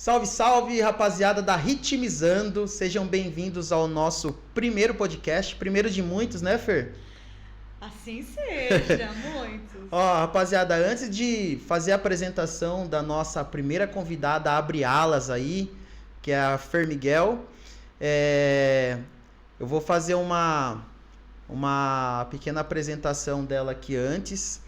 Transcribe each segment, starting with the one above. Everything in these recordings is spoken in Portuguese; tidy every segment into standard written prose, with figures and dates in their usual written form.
Salve, salve, rapaziada da Ritmizando. Sejam bem-vindos ao nosso primeiro podcast. Primeiro de muitos, né, Fer? Assim seja, muitos. Ó, rapaziada, antes de fazer a apresentação da nossa primeira convidada, abre alas aí, que é a Fer Miguel, eu vou fazer uma pequena apresentação dela aqui antes.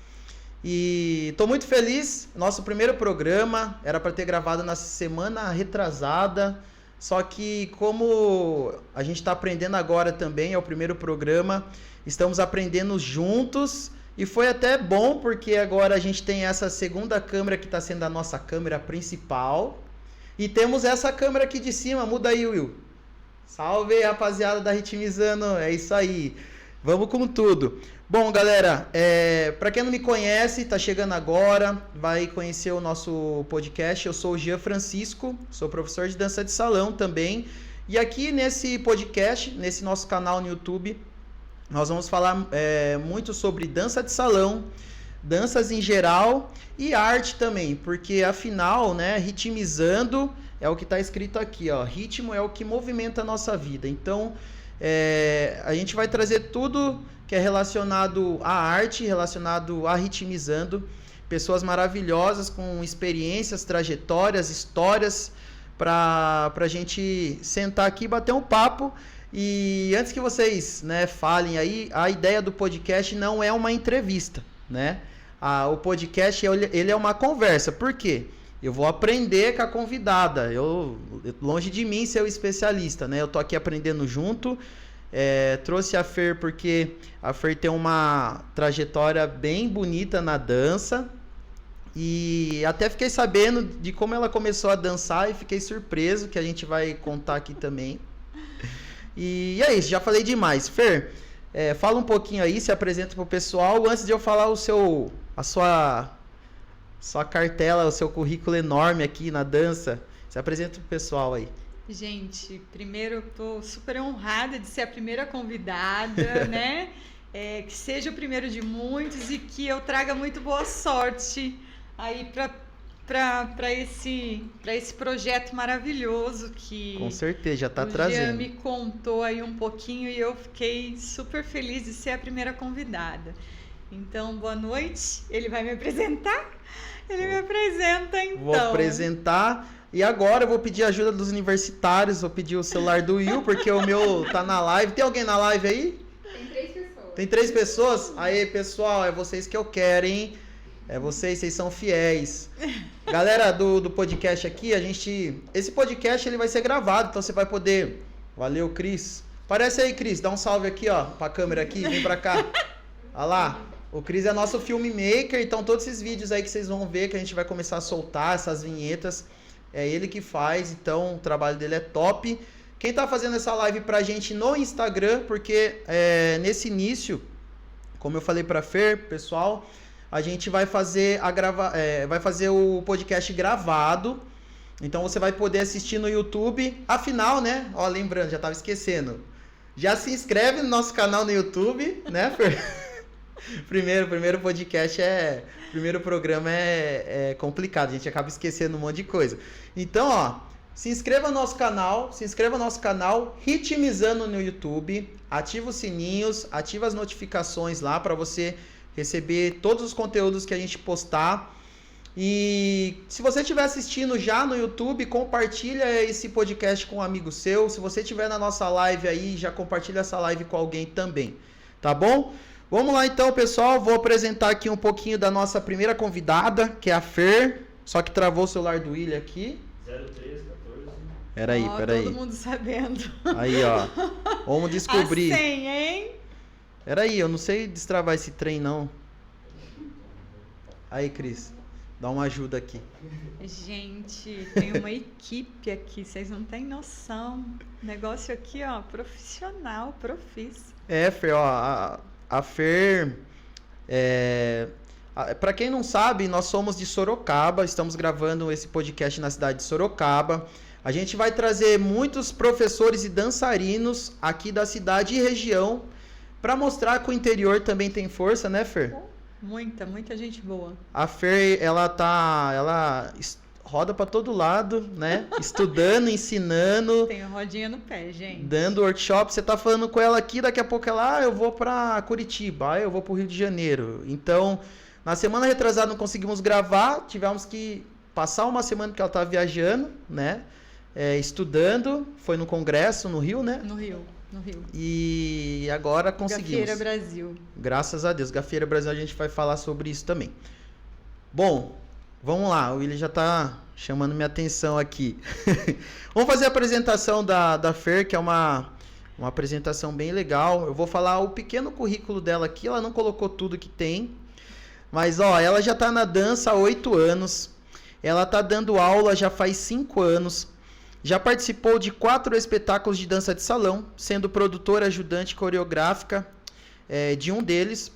E tô muito feliz, nosso primeiro programa era para ter gravado na semana retrasada, só que como a gente está aprendendo agora também, é o primeiro programa, estamos aprendendo juntos e foi até bom porque agora a gente tem essa segunda câmera que está sendo a nossa câmera principal e temos essa câmera aqui de cima, muda aí, Will. Salve, rapaziada da Ritmizando, é isso aí. Vamos com tudo. Bom, galera, para quem não me conhece, tá chegando agora, vai conhecer o nosso podcast. Eu sou o Jean Francisco, sou professor de dança de salão também. E aqui nesse podcast, nesse nosso canal no YouTube, nós vamos falar muito sobre dança de salão, danças em geral e arte também, porque afinal, né, ritmizando é o que está escrito aqui, ó. Ritmo é o que movimenta a nossa vida. Então, a gente vai trazer tudo que é relacionado à arte, relacionado a Ritmizando, pessoas maravilhosas com experiências, trajetórias, histórias, para a gente sentar aqui e bater um papo. E antes que vocês, né, falem aí, a ideia do podcast não é uma entrevista, né? O podcast ele é uma conversa. Por quê? Eu vou aprender com a convidada. Longe de mim ser o especialista, né? Eu tô aqui aprendendo junto. Trouxe a Fer porque a Fer tem uma trajetória bem bonita na dança. E até fiquei sabendo de como ela começou a dançar e fiquei surpreso, que a gente vai contar aqui também. E é isso, já falei demais. Fer, fala um pouquinho aí, se apresenta pro pessoal. Antes de eu falar a sua cartela, o seu currículo enorme aqui na dança, se apresenta pro pessoal aí. Gente, primeiro eu tô super honrada de ser a primeira convidada, né? Que seja o primeiro de muitos e que eu traga muito boa sorte aí para esse projeto maravilhoso que com certeza já tá o trazendo. Jean me contou aí um pouquinho e eu fiquei super feliz de ser a primeira convidada. Então, boa noite. Ele vai me apresentar? Ele me apresenta, então. Vou apresentar. E agora eu vou pedir a ajuda dos universitários. Vou pedir o celular do Will, porque o meu tá na live. Tem alguém na live aí? Tem 3 pessoas. Tem 3 pessoas? Aí, pessoal, é vocês que eu quero, hein? É vocês são fiéis. Galera do podcast aqui, esse podcast ele vai ser gravado, então você vai poder... Valeu, Cris. Aparece aí, Cris. Dá um salve aqui, ó, pra câmera aqui. Vem pra cá. Olha lá. O Cris é nosso filmmaker, então todos esses vídeos aí que vocês vão ver, que a gente vai começar a soltar, essas vinhetas, é ele que faz, então o trabalho dele é top. Quem tá fazendo essa live pra gente no Instagram, porque nesse início, como eu falei pra Fer, pessoal, a gente vai fazer o podcast gravado, então você vai poder assistir no YouTube. Afinal, né, ó, lembrando, já tava esquecendo, já se inscreve no nosso canal no YouTube, né, Fer? Primeiro podcast primeiro programa é complicado, a gente acaba esquecendo um monte de coisa. Então, ó, se inscreva no nosso canal, Ritmizando no YouTube, ativa os sininhos, ativa as notificações lá para você receber todos os conteúdos que a gente postar. E se você estiver assistindo já no YouTube, compartilha esse podcast com um amigo seu. Se você estiver na nossa live aí, já compartilha essa live com alguém também, tá bom? Vamos lá então, pessoal, vou apresentar aqui um pouquinho da nossa primeira convidada, que é a Fer, só que travou o celular do William aqui. 0314. Peraí. Todo mundo sabendo. Aí, ó, vamos descobrir. A senha, hein? Peraí, eu não sei destravar esse trem, não. Aí, Cris, dá uma ajuda aqui. Gente, tem uma equipe aqui, vocês não têm noção. Negócio aqui, ó, profissional, profissa. Fer, ó, a Fer, para quem não sabe, nós somos de Sorocaba, estamos gravando esse podcast na cidade de Sorocaba. A gente vai trazer muitos professores e dançarinos aqui da cidade e região para mostrar que o interior também tem força, né, Fer? Muita gente boa. A Fer, ela roda para todo lado, né? Estudando, ensinando, Tenho rodinha no pé, gente. dando workshop. Você tá falando com ela aqui, daqui a pouco ela, eu vou para Curitiba, eu vou para o Rio de Janeiro. Então, na semana retrasada não conseguimos gravar, tivemos que passar uma semana que ela estava viajando, né? Estudando, foi no congresso no Rio, né? No Rio. E agora conseguimos. Gafieira Brasil. Graças a Deus. Gafieira Brasil, a gente vai falar sobre isso também. Bom, vamos lá. O William já está chamando minha atenção aqui. Vamos fazer a apresentação da Fer, que é uma apresentação bem legal. Eu vou falar o pequeno currículo dela aqui. Ela não colocou tudo que tem. Mas, ó, ela já está na dança há 8 anos. Ela está dando aula já faz 5 anos. Já participou de 4 espetáculos de dança de salão, sendo produtora ajudante coreográfica de um deles.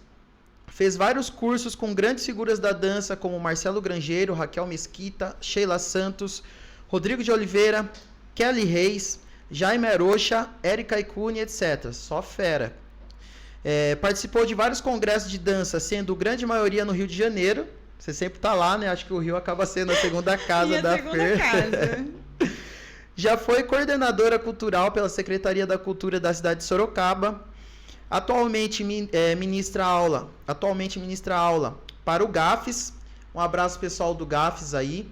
Fez vários cursos com grandes figuras da dança, como Marcelo Grangeiro, Raquel Mesquita, Sheila Santos, Rodrigo de Oliveira, Kelly Reis, Jaime Arocha, Érica Icune, etc. Só fera. Participou de vários congressos de dança, sendo grande maioria no Rio de Janeiro. Você sempre tá lá, né? Acho que o Rio acaba sendo a segunda casa da Fer. Casa. Já foi coordenadora cultural pela Secretaria da Cultura da cidade de Sorocaba. Atualmente ministra aula para o GAFES. Um abraço pessoal do GAFES aí.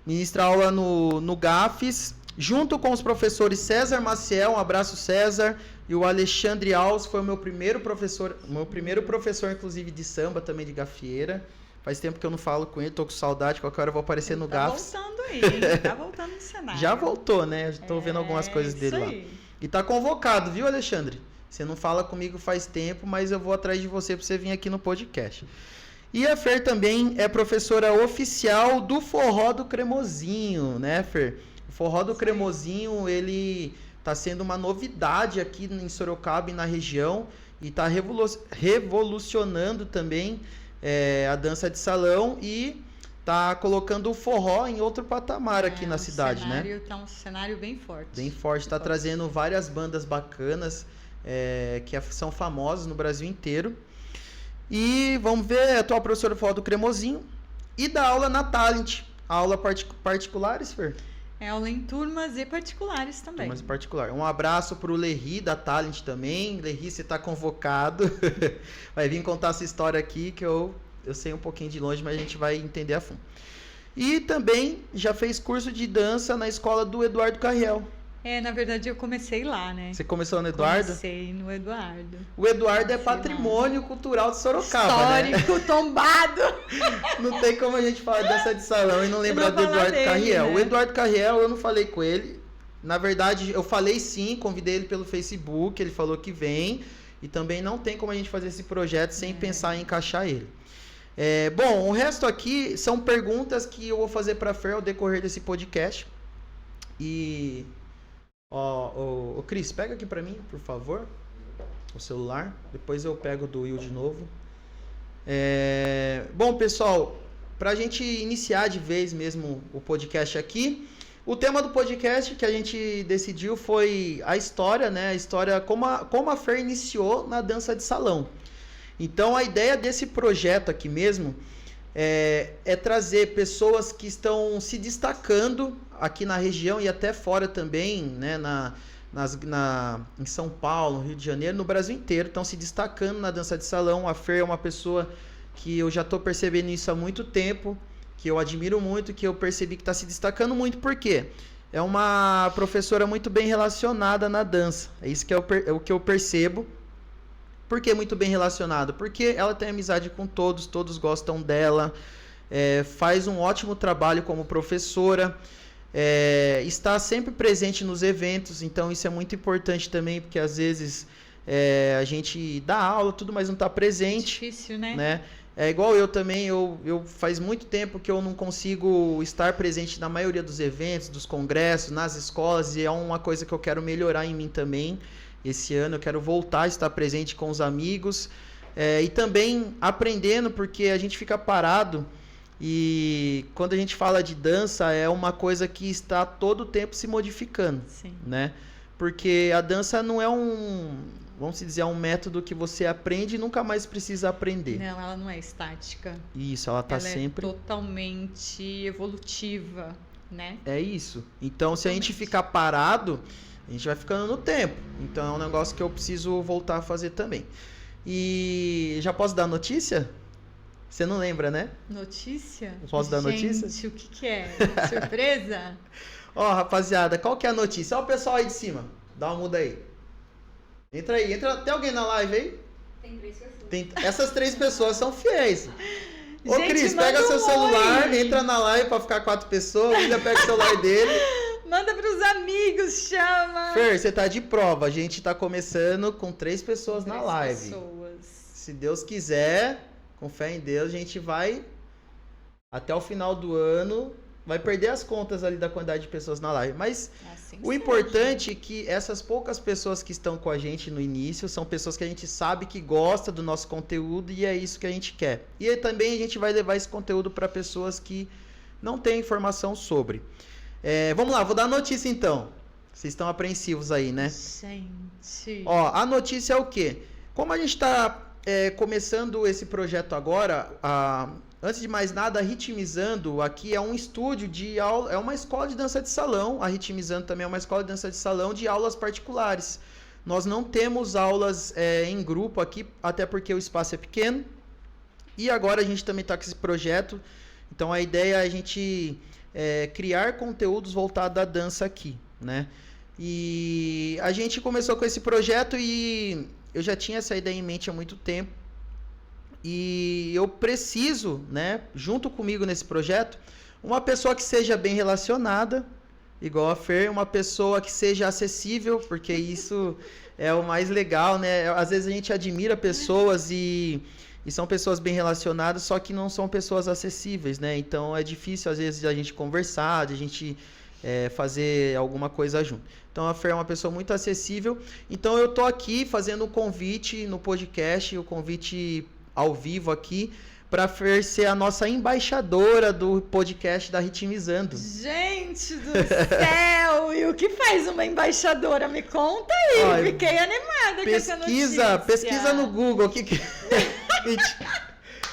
Ministra aula no GAFES, junto com os professores César Maciel, um abraço César, e o Alexandre Alves, foi o meu primeiro professor, inclusive de samba, também de gafieira. Faz tempo que eu não falo com ele, tô com saudade, qualquer hora eu vou aparecer no GAFES. Tá voltando aí, hein? Tá voltando no cenário. Já voltou, né? Tô vendo algumas coisas dele lá. E tá convocado, viu, Alexandre? Você não fala comigo faz tempo, mas eu vou atrás de você pra você vir aqui no podcast. E a Fer também é professora oficial do Forró do Cremosinho, né, Fer? O Forró do Cremosinho, ele tá sendo uma novidade aqui em Sorocaba e na região, e tá revolucionando também a dança de salão e tá colocando o forró em outro patamar aqui na cidade, né? Tá um cenário bem forte. Bem forte, tá trazendo várias bandas bacanas que são famosas no Brasil inteiro. E vamos ver, a tua professora fala do Cremosinho e dá aula na Talent. Aula particulares, Fer? Aula em turmas e particulares também. Turmas particulares. Um abraço pro Lerri da Talent também. Lerri, você tá convocado. Vai vir contar essa história aqui que eu sei um pouquinho de longe, mas a gente vai entender a fundo. E também já fez curso de dança na escola do Eduardo Carriel. Na verdade eu comecei lá, né? Você começou no Eduardo? Comecei no Eduardo. O Eduardo é patrimônio cultural de Sorocaba, histórico, né? Tombado! Não tem como a gente falar de dança de salão e não lembrar do Eduardo Carriel. Né? O Eduardo Carriel, eu não falei com ele. Na verdade, eu falei sim, convidei ele pelo Facebook, ele falou que vem. E também não tem como a gente fazer esse projeto sem pensar em encaixar ele. Bom, o resto aqui são perguntas que eu vou fazer para a Fer ao decorrer desse podcast. E... Ô Cris, pega aqui para mim, por favor, o celular. Depois eu pego do Will de novo. Bom, pessoal, para a gente iniciar de vez mesmo o podcast aqui, o tema do podcast que a gente decidiu foi a história, né? A história, como a Fer iniciou na dança de salão. Então, a ideia desse projeto aqui mesmo é trazer pessoas que estão se destacando aqui na região e até fora também, né, em São Paulo, Rio de Janeiro, no Brasil inteiro, estão se destacando na dança de salão. A Fer é uma pessoa que eu já estou percebendo isso há muito tempo, que eu admiro muito, que eu percebi que está se destacando muito, por quê? É uma professora muito bem relacionada na dança, é isso que é o que eu percebo. Por que muito bem relacionado? Porque ela tem amizade com todos gostam dela, faz um ótimo trabalho como professora, está sempre presente nos eventos, então isso é muito importante também, porque às vezes a gente dá aula, tudo, mas não está presente. Difícil, né? É igual eu também, eu faz muito tempo que eu não consigo estar presente na maioria dos eventos, dos congressos, nas escolas, e é uma coisa que eu quero melhorar em mim também. Esse ano eu quero voltar a estar presente com os amigos e também aprendendo, porque a gente fica parado e quando a gente fala de dança é uma coisa que está todo o tempo se modificando. Sim. Né? Porque a dança não é vamos dizer, é um método que você aprende e nunca mais precisa aprender. Não, ela não é estática. Isso, ela tá Ela sempre... é totalmente evolutiva, né? É isso. Então, se a gente Totalmente. ficar parado, a gente vai ficando no tempo. Então, é um negócio que eu preciso voltar a fazer também. E já posso dar notícia? Você não lembra, né? Notícia? Posso dar notícia? Gente, o que que é? Surpresa? Ó, rapaziada, qual que é a notícia? Ó o pessoal aí de cima. Dá uma muda aí. Entra aí. Tem alguém na live aí? Tem 3 pessoas. Essas 3 pessoas são fiéis. Ô, Gente, Cris, manda pega seu um celular, oi. entra na live pra ficar 4 pessoas. O William pega o celular dele. Manda pros amigos, chama! Fer, você tá de prova. A gente tá começando com 3 pessoas na 3 live. pessoas. Se Deus quiser, com fé em Deus, a gente vai até o final do ano, vai perder as contas ali da quantidade de pessoas na live. Mas Assim o seja. importante é que essas poucas pessoas que estão com a gente no início são pessoas que a gente sabe que gosta do nosso conteúdo e é isso que a gente quer. E aí também a gente vai levar esse conteúdo para pessoas que não têm informação sobre. Vamos lá, vou dar a notícia então. Vocês estão apreensivos aí, né? Gente. Ó, a notícia é o quê? Como a gente está começando esse projeto agora, antes de mais nada, a Ritmizando aqui é um estúdio de aula, é uma escola de dança de salão. A Ritmizando também é uma escola de dança de salão de aulas particulares. Nós não temos aulas em grupo aqui, até porque o espaço é pequeno. E agora a gente também está com esse projeto. Então a ideia é a gente criar conteúdos voltados à dança aqui, né? E a gente começou com esse projeto e eu já tinha essa ideia em mente há muito tempo. E eu preciso, né, junto comigo nesse projeto, uma pessoa que seja bem relacionada, igual a Fer, uma pessoa que seja acessível, porque isso é o mais legal, né? Às vezes a gente admira pessoas e são pessoas bem relacionadas, só que não são pessoas acessíveis, né? Então é difícil às vezes a gente conversar, de a gente fazer alguma coisa junto. Então a Fer é uma pessoa muito acessível. Então eu tô aqui fazendo um convite no podcast, o convite ao vivo aqui, para Fer ser a nossa embaixadora do podcast da Ritmizando. Gente do céu! E o que faz uma embaixadora? Me conta aí, Ó, fiquei animada com essa notícia. Pesquisa no Google o que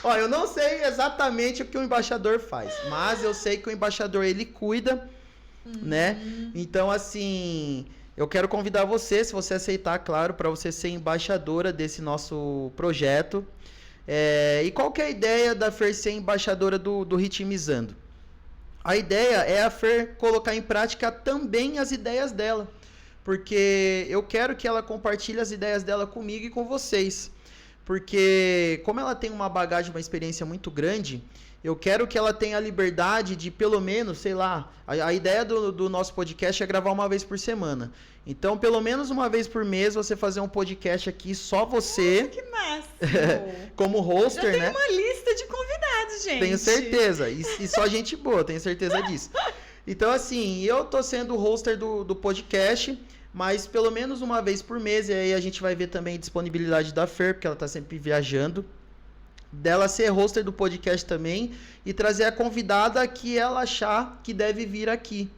Ó, eu não sei exatamente o que o embaixador faz, mas eu sei que o embaixador ele cuida, né? Então assim, eu quero convidar você, se você aceitar, claro, para você ser embaixadora desse nosso projeto. E qual que é a ideia da Fer ser embaixadora do Ritmizando? A ideia é a Fer colocar em prática também as ideias dela, porque eu quero que ela compartilhe as ideias dela comigo e com vocês, porque como ela tem uma bagagem, uma experiência muito grande, eu quero que ela tenha a liberdade de, pelo menos, sei lá, a ideia do nosso podcast é gravar uma vez por semana. Então, pelo menos uma vez por mês, você fazer um podcast aqui, só você, Que massa! como hoster, Já tem né? uma lista de convidados, gente. Tenho certeza. E só gente boa, tenho certeza disso. Então, assim, eu tô sendo o hoster do podcast, mas pelo menos uma vez por mês, e aí a gente vai ver também a disponibilidade da Fer, porque ela tá sempre viajando, dela ser hoster do podcast também e trazer a convidada que ela achar que deve vir aqui.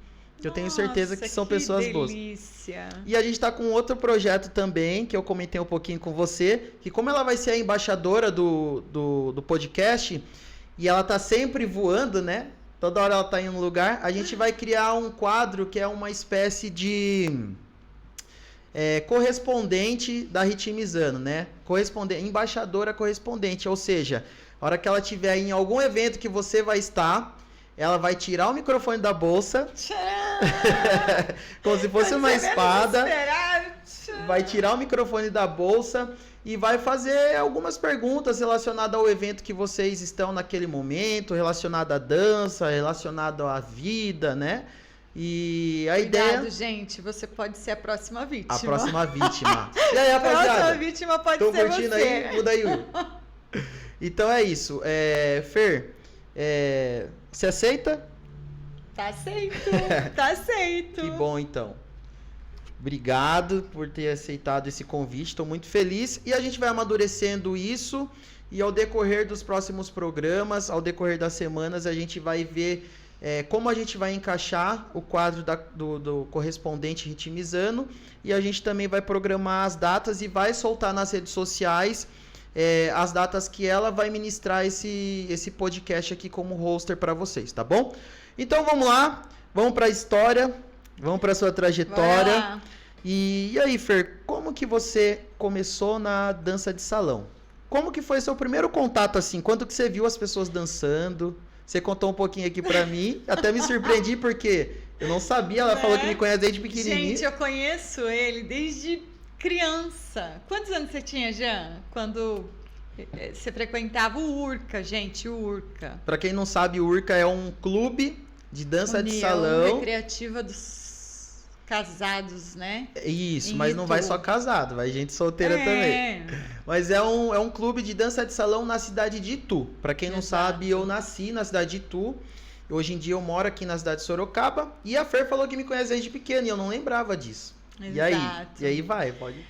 Eu tenho certeza que são pessoas boas. Delícia. E a gente tá com outro projeto também, que eu comentei um pouquinho com você, que como ela vai ser a embaixadora do podcast, e ela tá sempre voando, né? Toda hora ela tá em um lugar, a gente vai criar um quadro que é uma espécie de correspondente da Ritmizando, né? Embaixadora correspondente, ou seja, a hora que ela estiver em algum evento que você vai estar, ela vai tirar o microfone da bolsa, como se fosse uma espada, vai tirar o microfone da bolsa e vai fazer algumas perguntas relacionadas ao evento que vocês estão naquele momento, relacionado à dança, relacionado à vida, né? E a Cuidado, ideia... gente, você pode ser a próxima vítima. A próxima vítima. E aí, A próxima rapaziada? vítima pode Estão ser curtindo você. aí? Muda aí, Will. Então é isso. Fer, você aceita? Tá aceito, tá aceito. Que bom, então. Obrigado por ter aceitado esse convite. Estou muito feliz. E a gente vai amadurecendo isso. E ao decorrer dos próximos programas, ao decorrer das semanas, a gente vai ver como a gente vai encaixar o quadro do correspondente ritmizando, e a gente também vai programar as datas e vai soltar nas redes sociais as datas que ela vai ministrar esse podcast aqui como hoster para vocês, tá bom? Então vamos lá, vamos para a história, vamos para a sua trajetória. E aí, Fer, como que você começou na dança de salão? Como que foi seu primeiro contato, assim? Quando que você viu as pessoas dançando? Você contou um pouquinho aqui pra mim. Até me surpreendi, porque eu não sabia. Ela falou que me conhece desde pequenininho. Gente, eu conheço ele desde criança. Quantos anos você tinha, Jean? Quando você frequentava o Urca, gente, o Urca. Pra quem não sabe, o Urca é um clube de dança de salão. União Recreativa dos casados, né? Isso, mas não vai só casado, vai gente solteira também. Mas é um clube de dança de salão na cidade de Itu. Pra quem não sabe, eu nasci na cidade de Itu. Hoje em dia eu moro aqui na cidade de Sorocaba. E a Fer falou que me conhece desde pequena e eu não lembrava disso. Exato. E aí vai, pode.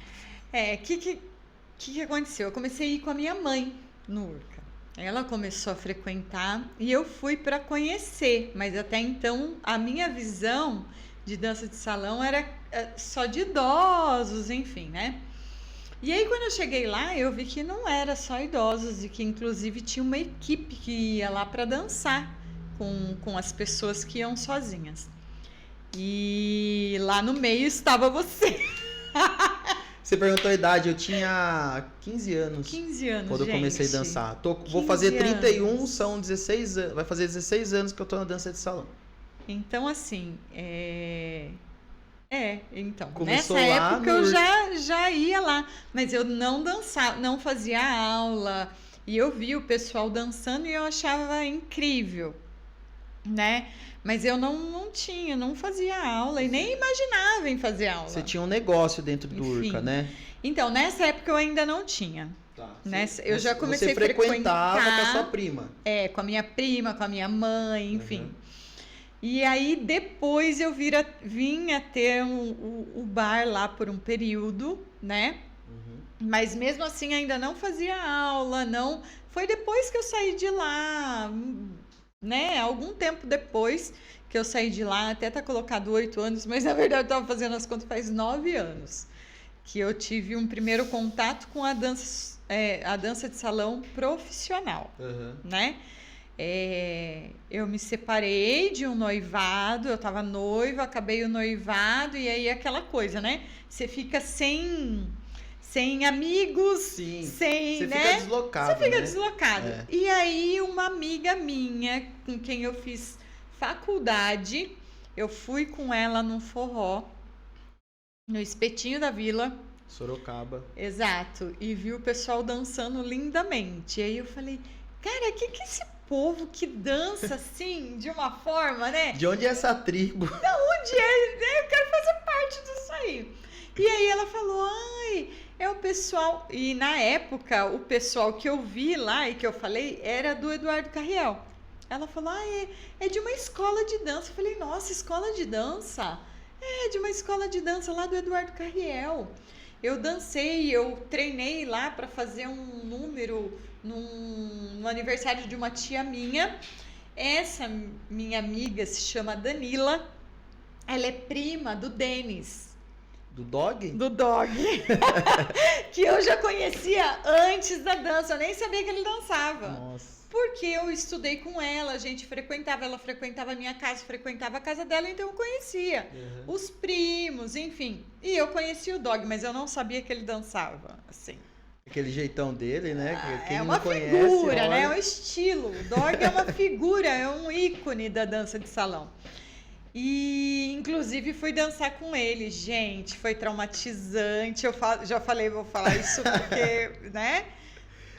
Que aconteceu? Eu comecei a ir com a minha mãe no Urca. Ela começou a frequentar e eu fui para conhecer, mas até então a minha visão de dança de salão era só de idosos, enfim, né? E aí quando eu cheguei lá, eu vi que não era só idosos e que inclusive tinha uma equipe que ia lá para dançar com as pessoas que iam sozinhas. E lá no meio estava você. Você perguntou a idade, eu tinha 15 anos. 15 anos, quando eu comecei a dançar. Vou fazer 31, são 16 anos. Vai fazer 16 anos que eu tô na dança de salão. Então, assim, então, começou nessa lá época eu já ia lá, mas eu não dançava, não fazia aula, e eu vi o pessoal dançando e eu achava incrível, né? Mas eu não fazia aula e nem imaginava em fazer aula. Você tinha um negócio dentro do Urca, né? Então, nessa época eu ainda não tinha. Tá. Eu já comecei a frequentava com a sua prima. Com a minha prima, com a minha mãe, enfim. Uhum. E aí, depois eu vim a ter o bar lá por um período, né? Uhum. Mas mesmo assim ainda não fazia aula, não. Foi depois que eu saí de lá, né? Algum tempo depois que eu saí de lá, até tá colocado 8 anos, mas na verdade eu tava fazendo as contas faz 9 anos. Que eu tive um primeiro contato com a dança de salão profissional, né? Eu me separei de um noivado, eu tava noiva, acabei o noivado e aí aquela coisa, né? Você fica sem amigos, sim, sem, você né? Fica deslocado, você fica né? deslocado. E aí uma amiga minha, com quem eu fiz faculdade, eu fui com ela num forró, no Espetinho da Vila. Sorocaba. Exato. E vi o pessoal dançando lindamente. E aí eu falei, cara, que esse povo que dança assim, de uma forma, né? De onde é essa tribo? Da onde é? Eu quero fazer parte disso aí. E aí ela falou, é o pessoal... E na época, o pessoal que eu vi lá e que eu falei era do Eduardo Carriel. Ela falou, é de uma escola de dança. Eu falei, nossa, escola de dança? É, de uma escola de dança lá do Eduardo Carriel. Eu dancei, eu treinei lá para fazer um número no aniversário de uma tia minha. Essa minha amiga se chama Danila. Ela é prima do Denis. Do Dog? Do Dog. Que eu já conhecia antes da dança. Eu nem sabia que ele dançava. Nossa. Porque eu estudei com ela, a gente frequentava, ela frequentava a minha casa, frequentava a casa dela, então eu conhecia os primos, enfim. E eu conhecia o Dog, mas eu não sabia que ele dançava, assim. Aquele jeitão dele, né? É uma figura, né? É um estilo. O Dog é uma figura, é um ícone da dança de salão. E, inclusive, fui dançar com ele. Gente, foi traumatizante. Já falei, vou falar isso porque, né?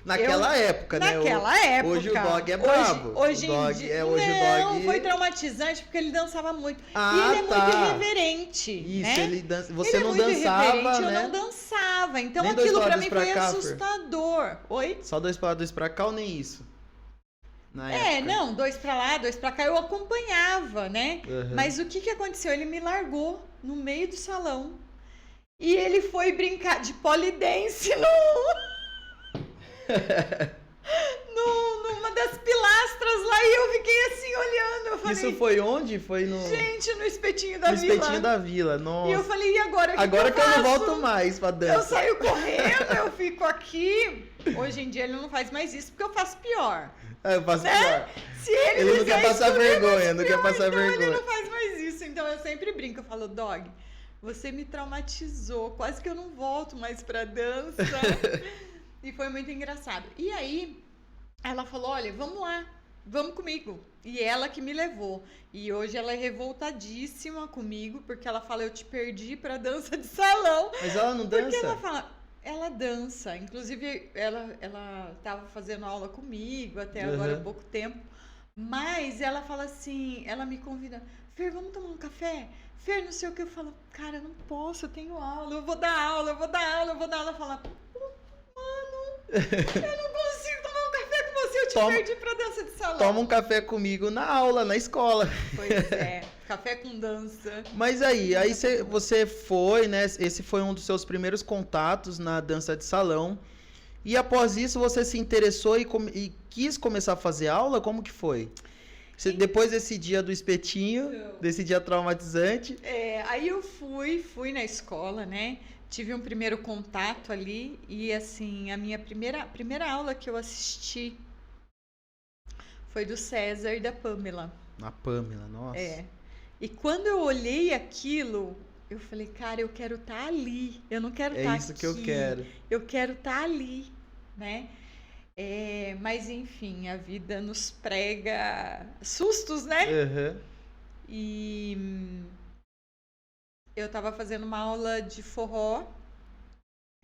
Naquela época, né? Naquela época. Hoje o Dog é brabo. Hoje o Dog, não, o Dog... foi traumatizante porque ele dançava muito. E ele é muito irreverente. Isso, né? ele dança. Você ele não é muito dançava, irreverente, né? Eu não dançava. Então nem aquilo pra mim foi assustador. Oi? Só 2 pra lá, 2 pra cá ou nem isso? Na época. Não, 2 pra lá, 2 pra cá. Eu acompanhava, né? Mas o que aconteceu? Ele me largou no meio do salão. E ele foi brincar de polidense numa das pilastras lá e eu fiquei assim olhando. Eu falei, Isso foi onde? Foi no, gente, no Espetinho da no Vila. Espetinho da Vila. Nossa. E eu falei, e agora? Agora que eu não faço? volto mais pra Eu dança. saio correndo, eu fico aqui. Hoje em dia ele não faz mais isso porque eu faço pior. Eu faço Né? pior. Se ele Ele não fizer quer passar isso comigo, vergonha, não quer passar então ele vergonha. não faz mais isso. Então eu sempre brinco, eu falo, Dog, você me traumatizou, quase que eu não volto mais pra dança. E foi muito engraçado. E aí, ela falou, olha, vamos lá, vamos comigo. E ela que me levou. E hoje ela é revoltadíssima comigo, porque ela fala, eu te perdi pra dança de salão. Mas ela não Porque dança? ela fala, ela dança. Inclusive, ela tava fazendo aula comigo até agora há Uhum. pouco tempo. Mas ela fala assim, ela me convida, Fer, vamos tomar um café? Fer, não sei o que. Eu falo, cara, não posso, eu tenho aula, eu vou dar aula, eu vou dar aula, eu vou dar aula. Ela fala, mano, eu não consigo tomar um café com você, eu te Toma- perdi pra dança de salão. Toma um café comigo na aula, na escola. Pois é, café com dança. Mas aí você foi, né? Esse foi um dos seus primeiros contatos na dança de salão. E após isso você se interessou e quis começar a fazer aula? Como que foi? Depois desse dia do espetinho, Então. desse dia traumatizante. Aí eu fui na escola, né? Tive um primeiro contato ali e assim, a minha primeira aula que eu assisti foi do César e da Pamela. Na Pamela, nossa. E quando eu olhei aquilo, eu falei, cara, eu quero estar ali. Eu não quero estar É aqui. isso que eu quero. Eu quero estar ali, né? Mas enfim, a vida nos prega sustos, né? Aham. E eu tava fazendo uma aula de forró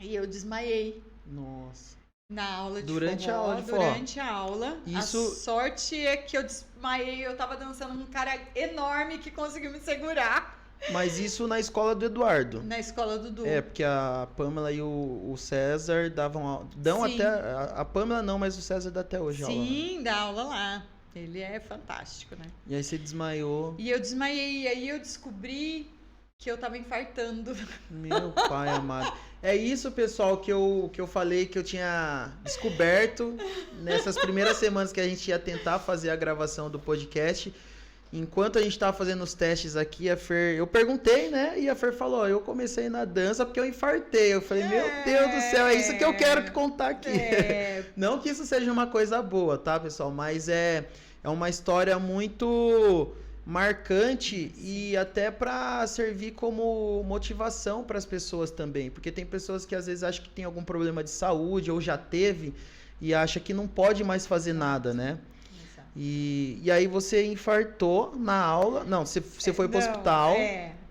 e eu desmaiei Nossa. na aula de Durante forró. a aula de forró. Durante a aula. Isso- A sorte é que eu desmaiei, eu tava dançando com um cara enorme que conseguiu me segurar Mas isso na escola do Eduardo. na escola do Du. Porque a Pamela e o César dão Sim. até. A Pamela não, mas o César dá até hoje aula. Sim, dá aula lá. Ele é fantástico, né? E aí você desmaiou. E eu desmaiei, e aí eu descobri que eu tava infartando. Meu pai amado. É isso, pessoal, que eu falei que eu tinha descoberto nessas primeiras semanas que a gente ia tentar fazer a gravação do podcast. Enquanto a gente tava fazendo os testes aqui, a Fer... Eu perguntei, né? E a Fer falou, ó, eu comecei na dança porque eu infartei. Eu falei, meu Deus do céu, é isso que eu quero contar aqui. Não que isso seja uma coisa boa, tá, pessoal? Mas é uma história muito marcante e até para servir como motivação para as pessoas também. Porque tem pessoas que às vezes acham que tem algum problema de saúde ou já teve e acha que não pode mais fazer nada, né? E aí você infartou na aula. Não, você foi pro hospital.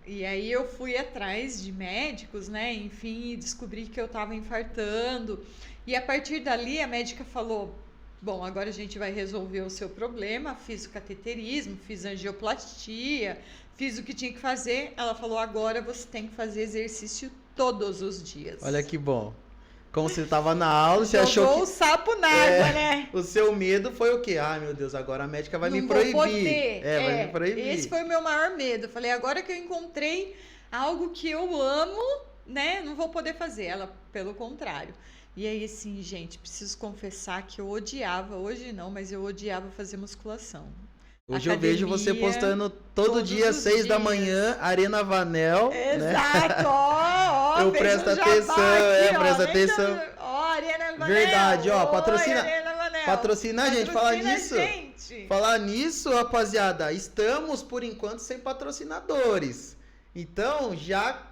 E aí eu fui atrás de médicos, né? Enfim, e descobri que eu tava infartando. E a partir dali a médica falou: bom, agora a gente vai resolver o seu problema. Fiz o cateterismo, fiz angioplastia, fiz o que tinha que fazer. Ela falou: agora você tem que fazer exercício todos os dias. Olha que bom. Como você tava na aula, você Jogou achou que o sapo na água, né? o seu medo foi o quê? Ai, meu Deus, agora a médica vai me Não proibir. vou poder. Vai me proibir. Esse foi o meu maior medo. Eu falei, agora que eu encontrei algo que eu amo, né? Não vou poder fazer. Ela, pelo contrário. E aí, assim, gente, preciso confessar que eu odiava, hoje não, mas eu odiava fazer musculação. Hoje eu vejo você Academia, postando todo todos dia, os 6 da dias. manhã, Arena Vanel. Né? Exato, ó, Eu fez presto um jabá atenção, aqui, ó, presta nem atenção. tanto- Ó, Arena Vanel. Verdade, ó, Oi, patrocina- Arena Vanel. patrocina a gente, falar Patrocina a nisso. gente. Falar nisso, rapaziada, estamos por enquanto sem patrocinadores. Então, já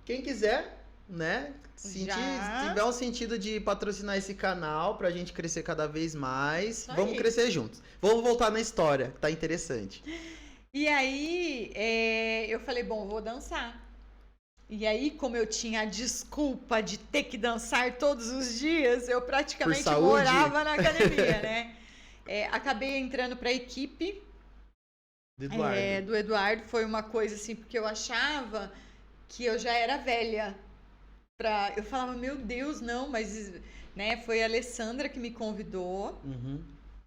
quem quiser, né, se tiver um sentido de patrocinar esse canal pra gente crescer cada vez mais, Isso vamos aí. crescer juntos. Vamos voltar na história, que tá interessante. E aí, eu falei, bom, vou dançar. E aí, como eu tinha a desculpa de ter que dançar todos os dias, eu praticamente saúde? morava na academia, né? Acabei entrando para a equipe Eduardo. do Eduardo. Foi uma coisa assim, porque eu achava que eu já era velha. Eu falava, meu Deus, não, mas... Né, foi a Alessandra que me convidou. Uhum.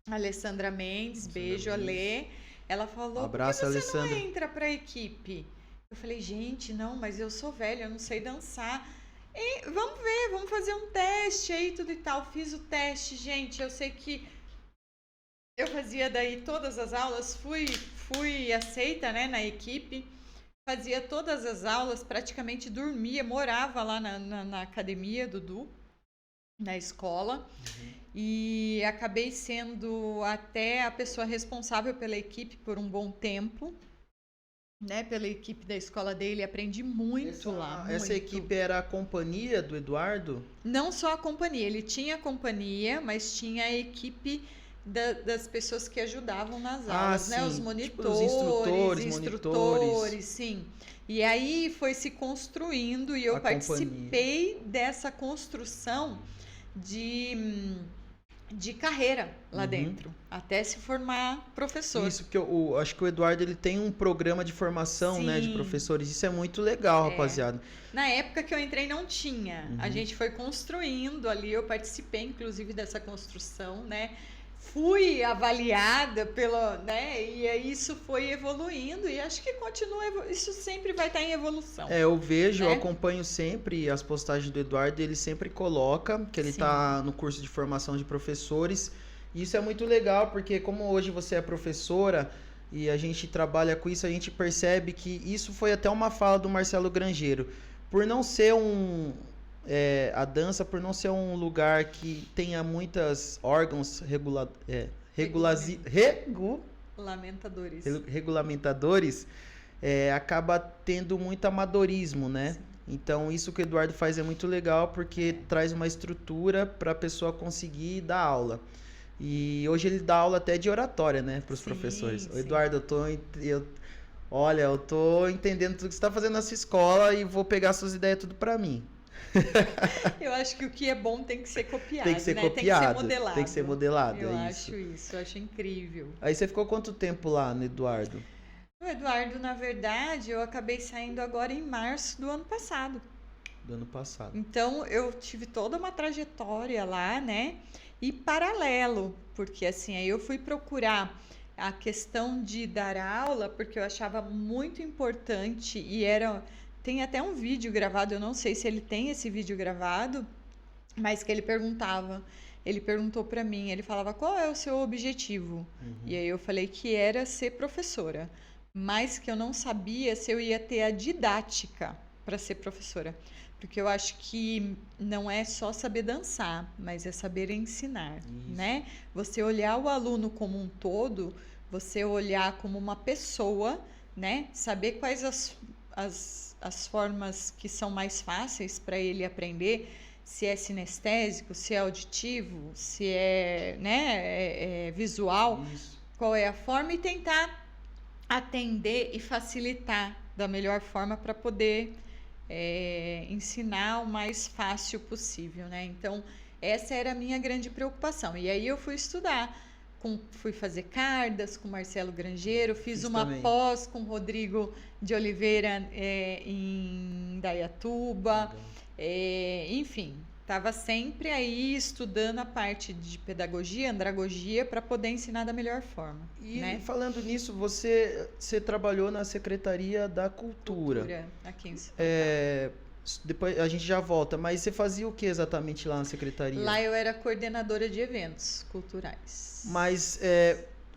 A Alessandra Mendes, beijo, Mendes. Alê. Ela falou, Abraço, por que você Alessandra. não entra pra equipe? Eu falei, gente, não, mas eu sou velha, eu não sei dançar. E vamos ver, vamos fazer um teste aí, tudo e tal. Fiz o teste, gente, eu sei que eu fazia daí todas as aulas, fui fui aceita, né, na equipe, fazia todas as aulas, praticamente dormia, morava lá na academia do Du, na escola, e acabei sendo até a pessoa responsável pela equipe por um bom tempo, né, pela equipe da escola dele, aprendi muito lá. Essa muito. equipe era a companhia do Eduardo? Não só a companhia, ele tinha a companhia, mas tinha a equipe das pessoas que ajudavam nas aulas, né? Sim. Os Tipo, monitores, os instrutores, sim. E aí foi se construindo e eu A participei dessa construção de carreira lá dentro, até se formar professor. Isso, que eu acho que o Eduardo ele tem um programa de formação, né, de Sim. professores. Isso é muito legal, rapaziada. Na época que eu entrei não tinha. A gente foi construindo ali, eu participei inclusive dessa construção, né? Fui avaliada pela, né? E aí isso foi evoluindo e acho que continua, isso sempre vai estar em evolução. Eu vejo, né? eu acompanho sempre as postagens do Eduardo, ele sempre coloca que ele Sim. tá no curso de formação de professores. E isso é muito legal, porque como hoje você é professora e a gente trabalha com isso, a gente percebe que isso foi até uma fala do Marcelo Grangeiro. Por não ser a dança, por não ser um lugar que tenha muitos órgãos regulamentadores, acaba tendo muito amadorismo, né? Então, isso que o Eduardo faz é muito legal, porque traz uma estrutura para a pessoa conseguir dar aula. E hoje ele dá aula até de oratória, né, para os professores. Sim. Eduardo, eu tô entendendo tudo que você está fazendo nessa escola e vou pegar suas ideias tudo para mim. Eu acho que o que é bom tem que ser copiado, Tem que ser né? copiado, Tem que ser modelado. Eu isso. acho incrível. Aí você ficou quanto tempo lá no Eduardo? O Eduardo, na verdade, eu acabei saindo agora em março do ano passado. Do ano passado. Então, eu tive toda uma trajetória lá, né? E paralelo, porque assim, aí eu fui procurar a questão de dar aula, porque eu achava muito importante e tem até um vídeo gravado, eu não sei se ele tem esse vídeo gravado, mas que ele perguntou para mim, ele falava, qual é o seu objetivo? E aí eu falei que era ser professora, mas que eu não sabia se eu ia ter a didática para ser professora. Porque eu acho que não é só saber dançar, mas é saber ensinar, né? Você olhar o aluno como um todo, você olhar como uma pessoa, né? Saber quais as formas que são mais fáceis para ele aprender, se é sinestésico, se é auditivo, se é, né, visual, qual é a forma e tentar atender e facilitar da melhor forma para poder ensinar o mais fácil possível, né? Então, essa era a minha grande preocupação. E aí eu fui estudar, fui fazer cardas com Marcelo Grangeiro, fiz uma pós com Rodrigo de Oliveira em Indaiatuba, enfim, estava sempre aí estudando a parte de pedagogia, andragogia, para poder ensinar da melhor forma. E né? falando nisso, você trabalhou na Secretaria da Cultura. Aqui em São Depois a gente já volta, mas você fazia o que exatamente lá na Secretaria? Lá eu era coordenadora de eventos culturais. Mas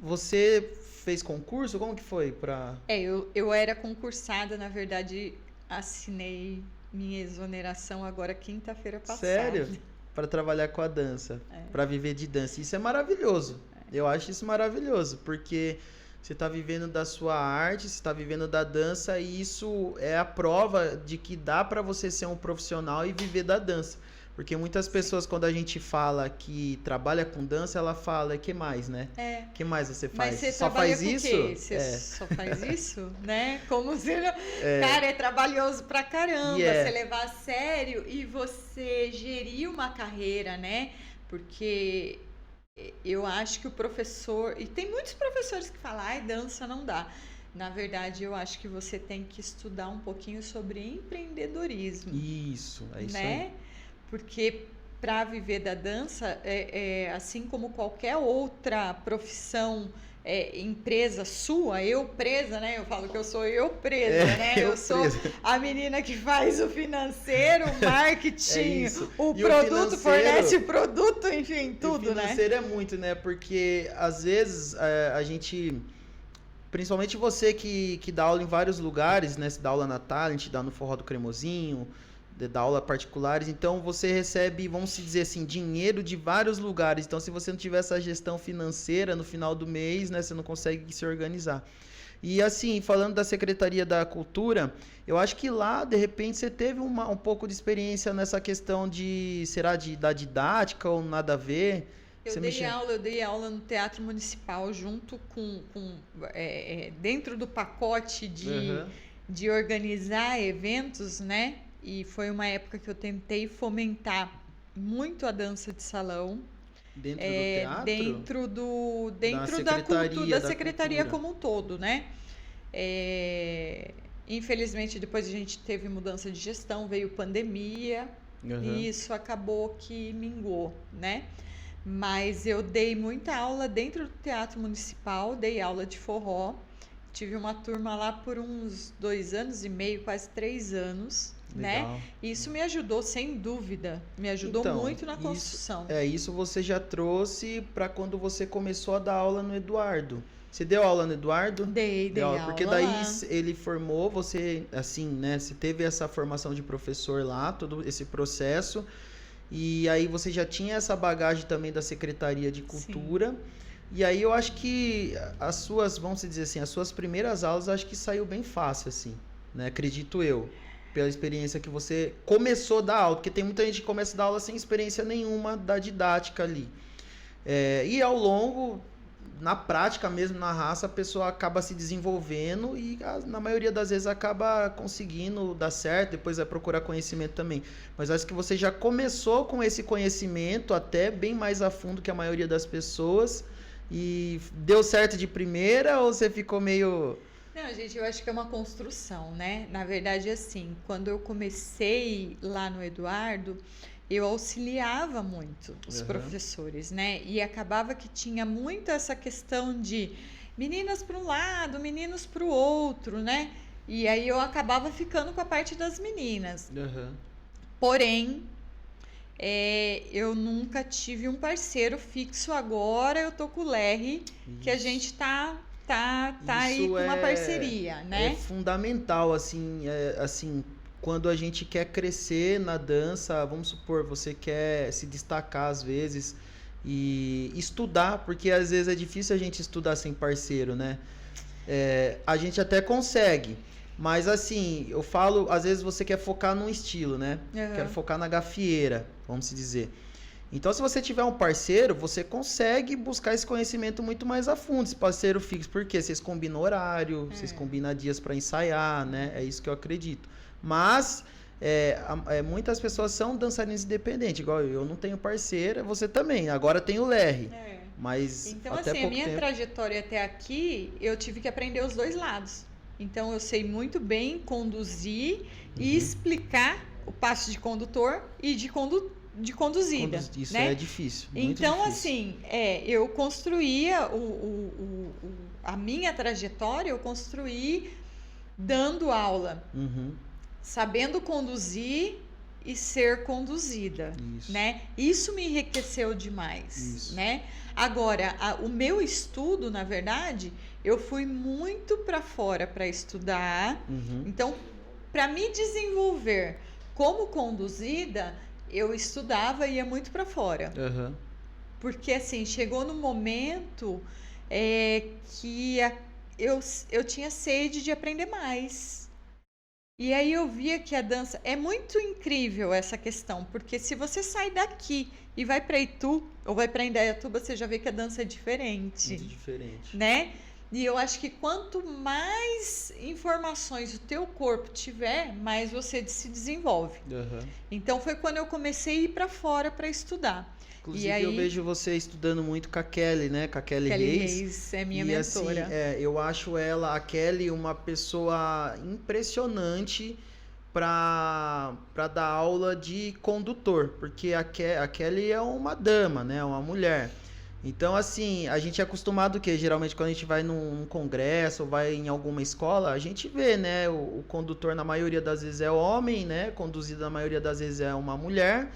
você fez concurso? Como que foi para? Eu era concursada, na verdade, assinei minha exoneração agora quinta-feira passada. Sério? Para trabalhar com a dança, para viver de dança. Isso é maravilhoso. Eu acho isso maravilhoso, porque você está vivendo da sua arte, você está vivendo da dança e isso é a prova de que dá para você ser um profissional e viver da dança. Porque muitas pessoas, quando a gente fala que trabalha com dança, ela fala, que mais, né? Que mais você faz? Mas você só faz com isso? O quê? Você só faz isso? Né? Como se não... Cara, é trabalhoso pra caramba você levar a sério e você gerir uma carreira, né? Porque eu acho que o professor... E tem muitos professores que falam, dança não dá. Na verdade, eu acho que você tem que estudar um pouquinho sobre empreendedorismo. Isso, é isso né? aí. Porque para viver da dança, assim como qualquer outra profissão, empresa sua, eu presa, né? Eu falo que eu sou eu presa, né? Eu sou a menina que faz o financeiro, o marketing, o produto, fornece o produto, enfim, tudo, né? O financeiro é muito, né? Porque às vezes a gente... principalmente você que dá aula em vários lugares, né? Você dá aula na Talent, dá no Forró do Cremosinho, dá aula particulares, então você recebe, vamos dizer assim, dinheiro de vários lugares. Então, se você não tiver essa gestão financeira no final do mês, né, você não consegue se organizar. E assim, falando da Secretaria da Cultura, eu acho que lá, de repente, você teve um pouco de experiência nessa questão da didática ou nada a ver? Eu dei aula no Teatro Municipal junto dentro do pacote de organizar eventos, né? E foi uma época que eu tentei fomentar muito a dança de salão. Dentro do teatro? Dentro da Secretaria como um todo, né? Infelizmente, depois a gente teve mudança de gestão, veio pandemia, e isso acabou que mingou, né? Mas eu dei muita aula dentro do Teatro Municipal, dei aula de forró. Tive uma turma lá por uns 2 anos e meio, quase 3 anos. Legal. Né? Isso me ajudou, sem dúvida. Me ajudou muito na construção. Isso você já trouxe para quando você começou a dar aula no Eduardo. Você deu aula no Eduardo? Dei aula. Porque daí ele formou, você, assim, né? Você teve essa formação de professor lá, todo esse processo. E aí você já tinha essa bagagem também da Secretaria de Cultura. Sim. E aí eu acho que vamos dizer assim, as suas primeiras aulas, eu acho que saiu bem fácil, assim, né? Acredito eu. Pela experiência que você começou a dar aula, porque tem muita gente que começa a dar aula sem experiência nenhuma da didática ali. E ao longo, na prática mesmo, na raça, a pessoa acaba se desenvolvendo e na maioria das vezes acaba conseguindo dar certo, depois vai procurar conhecimento também. Mas acho que você já começou com esse conhecimento até bem mais a fundo que a maioria das pessoas e deu certo de primeira ou você ficou meio... Não, gente, eu acho que é uma construção, né? Na verdade, assim, quando eu comecei lá no Eduardo, eu auxiliava muito os professores, né? E acabava que tinha muito essa questão de meninas para um lado, meninos para o outro, né? E aí eu acabava ficando com a parte das meninas. Porém, eu nunca tive um parceiro fixo. Agora eu tô com o Lerry, que a gente tá aí com uma parceria, né? É fundamental, assim, quando a gente quer crescer na dança, vamos supor, você quer se destacar às vezes e estudar, porque às vezes é difícil a gente estudar sem parceiro, né? A gente até consegue, mas assim, eu falo, às vezes você quer focar num estilo, né? Quer focar na gafieira, vamos dizer. Então, se você tiver um parceiro, você consegue buscar esse conhecimento muito mais a fundo, esse parceiro fixo, porque vocês combinam horário, vocês combinam dias para ensaiar, né? É isso que eu acredito. Mas muitas pessoas são dançarinas independentes, igual eu não tenho parceira, você também. Agora tem o Lerry. Mas então, até assim, pouco a minha tempo... trajetória até aqui, eu tive que aprender os dois lados. Então, eu sei muito bem conduzir e explicar o passo de condutor e de conduzida. Isso, né? É difícil. Muito então, difícil. assim, eu construía a minha trajetória, eu construí dando aula, sabendo conduzir e ser conduzida, né? Isso me enriqueceu demais, né? Agora, o meu estudo, na verdade, eu fui muito para fora para estudar. Então, para me desenvolver como conduzida, eu estudava e ia muito para fora. Porque, assim, chegou no momento que eu tinha sede de aprender mais. E aí eu via que a dança... É muito incrível essa questão, porque se você sai daqui e vai para Itu ou vai para Indaiatuba, você já vê que a dança é diferente. Muito diferente. Né? E eu acho que quanto mais informações o teu corpo tiver, mais você se desenvolve. Então foi quando eu comecei a ir para fora para estudar. Inclusive, e aí, eu vejo você estudando muito com a Kelly, né? Com a Kelly Reis é minha mentora. Assim, eu acho a Kelly, uma pessoa impressionante para dar aula de condutor, porque a Kelly é uma dama, né? Uma mulher. Então, assim, a gente é acostumado que geralmente quando a gente vai num congresso ou vai em alguma escola, a gente vê, né? O condutor na maioria das vezes é homem, né? Conduzido na maioria das vezes é uma mulher.